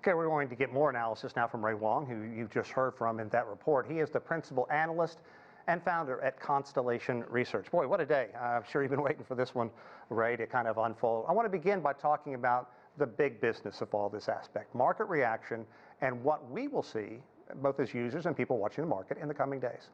Okay, we're going to get more analysis now from Wang, who you just heard from in that report. He is the principal analyst and founder at Constellation Research. Boy, what a day. I'm sure you've been waiting for this one, Ray, to kind of unfold. I want to begin by talking about the big business of all this aspect, market reaction, and what we will see, both as users and people watching the market, in the coming days.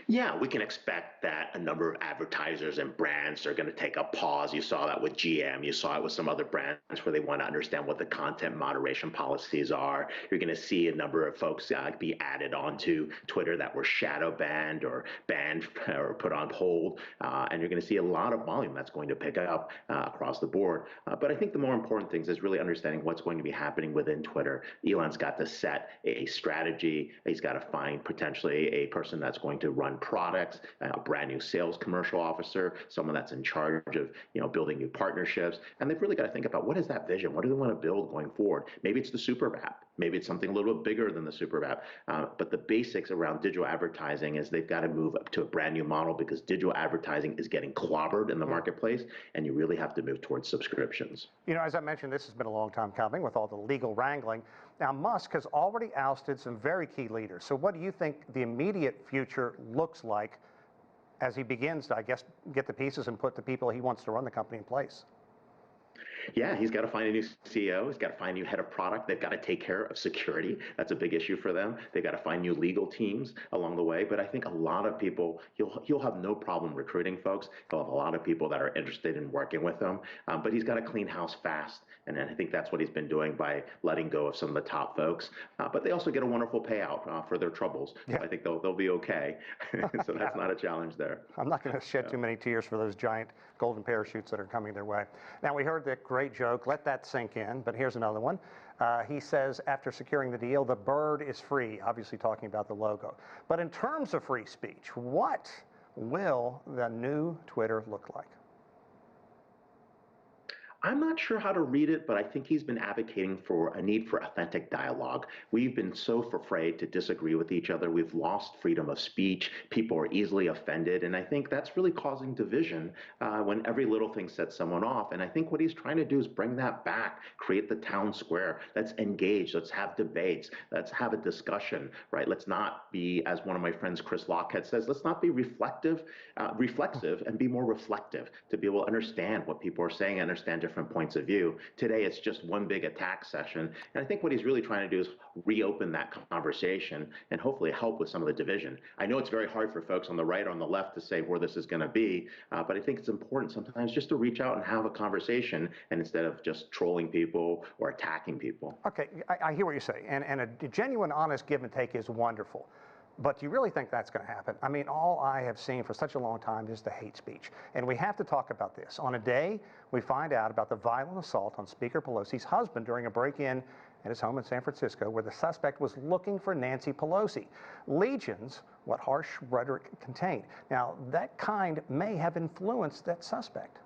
Yeah, we can expect that a number of advertisers and brands are going to take a pause. You saw that with GM. You saw it with some other brands where they want to understand what the content moderation policies are. You're going to see a number of folks be added onto Twitter that were shadow banned or banned or put on hold. And you're going to see a lot of volume that's going to pick up across the board. But I think the more important things is really understanding what's going to be happening within Twitter. Elon's got to set a strategy. He's got to find potentially a person that's going to run products, a brand new sales commercial officer, someone that's in charge of building new partnerships. And they've really got to think about, what is that vision? What do they want to build going forward? Maybe it's the super app. Maybe it's something a little bit bigger than the super app. But the basics around digital advertising is they've got to move up to a brand new model, because digital advertising is getting clobbered in the marketplace, and you really have to move towards subscriptions. As I mentioned, this has been a long time coming with all the legal wrangling. Now, Musk has already ousted some very key leaders. So what do you think the immediate future looks like as he begins to, I guess, get the pieces and put the people he wants to run the company in place? Yeah, he's got to find a new CEO. He's got to find a new head of product. They've got to take care of security. That's a big issue for them. They've got to find new legal teams along the way. But I think a lot of people, he'll have no problem recruiting folks. He'll have a lot of people that are interested in working with him. But he's got to clean house fast. And I think that's what he's been doing by letting go of some of the top folks. But they also get a wonderful payout for their troubles. Yeah. So I think they'll be okay. So that's not a challenge there. I'm not going to shed too many tears for those giant golden parachutes that are coming their way. Now, we heard that great joke. Let that sink in. But here's another one. He says, after securing the deal, the bird is free, obviously talking about the logo. But in terms of free speech, what will the new Twitter look like? I'm not sure how to read it, but I think he's been advocating for a need for authentic dialogue. We've been so afraid to disagree with each other. We've lost freedom of speech. People are easily offended. And I think that's really causing division when every little thing sets someone off. And I think what he's trying to do is bring that back, create the town square. Let's engage. Let's have debates. Let's have a discussion, right? Let's not be, as one of my friends, Chris Lockhead, says, let's not be reflexive and be more reflective, to be able to understand what people are saying, understand different points of view. Today, it's just one big attack session. And I think what he's really trying to do is reopen that conversation and hopefully help with some of the division. I know it's very hard for folks on the right or on the left to say where this is going to be, but I think it's important sometimes just to reach out and have a conversation, and instead of just trolling people or attacking people. Okay, I hear what you say. And a genuine, honest give and take is wonderful. But do you really think that's going to happen? I mean, all I have seen for such a long time is the hate speech. And we have to talk about this. On a day, we find out about the violent assault on Speaker Pelosi's husband during a break-in at his home in San Francisco, where the suspect was looking for Nancy Pelosi. Legions, what harsh rhetoric contained. Now, that kind may have influenced that suspect.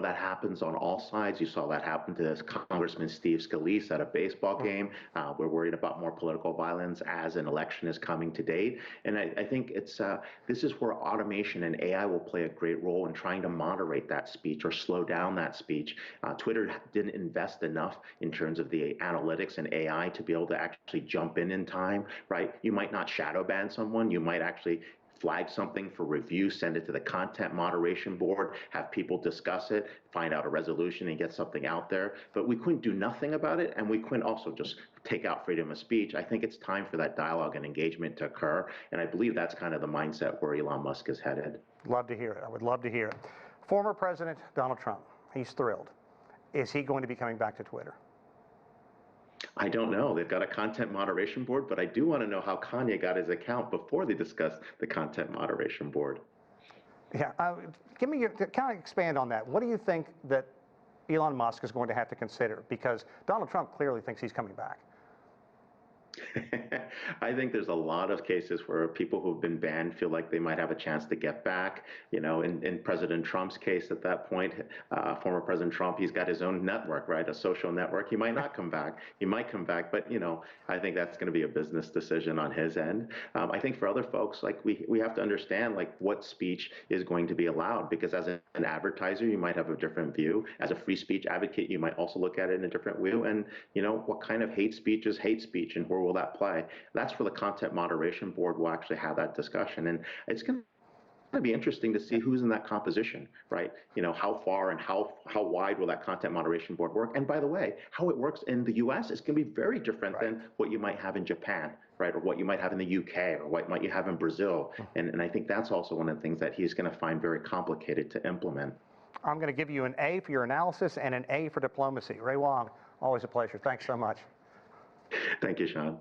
That happens on all sides. You saw that happen to Congressman Steve Scalise at a baseball game. We're worried about more political violence as an election is coming to date. And I think this is where automation and AI will play a great role in trying to moderate that speech or slow down that speech. Twitter didn't invest enough in terms of the analytics and AI to be able to actually jump in time, right? You might not shadow ban someone. You might actually flag something for review, send it to the content moderation board, have people discuss it, find out a resolution and get something out there. But we couldn't do nothing about it, and we couldn't also just take out freedom of speech. I think it's time for that dialogue and engagement to occur, and I believe that's kind of the mindset where Elon Musk is headed. Love to hear it. I would love to hear it. Former President Donald Trump, he's thrilled. Is he going to be coming back to Twitter? I don't know. They've got a content moderation board, but I do want to know how Kanye got his account before they discussed the content moderation board. Yeah, kind of expand on that. What do you think that Elon Musk is going to have to consider? Because Donald Trump clearly thinks he's coming back. I think there's a lot of cases where people who've been banned feel like they might have a chance to get back. You know, in President Trump's case at that point, former President Trump, he's got his own network, right? A social network. He might not come back. He might come back, but, you know, I think that's going to be a business decision on his end. I think for other folks, like we have to understand like what speech is going to be allowed, because as an advertiser, you might have a different view. As a free speech advocate, you might also look at it in a different view. And, you know, what kind of hate speech is hate speech, and where will that play? That's where the Content Moderation Board will actually have that discussion. And it's going to be interesting to see who's in that composition, right? You know, how far and how wide will that Content Moderation Board work? And by the way, how it works in the US is going to be very different Right. than what you might have in Japan, right? Or what you might have in the UK, or what might you have in Brazil. And I think that's also one of the things that he's going to find very complicated to implement. I'm going to give you an A for your analysis and an A for diplomacy. Ray Wang, always a pleasure. Thanks so much. Thank you, Sean.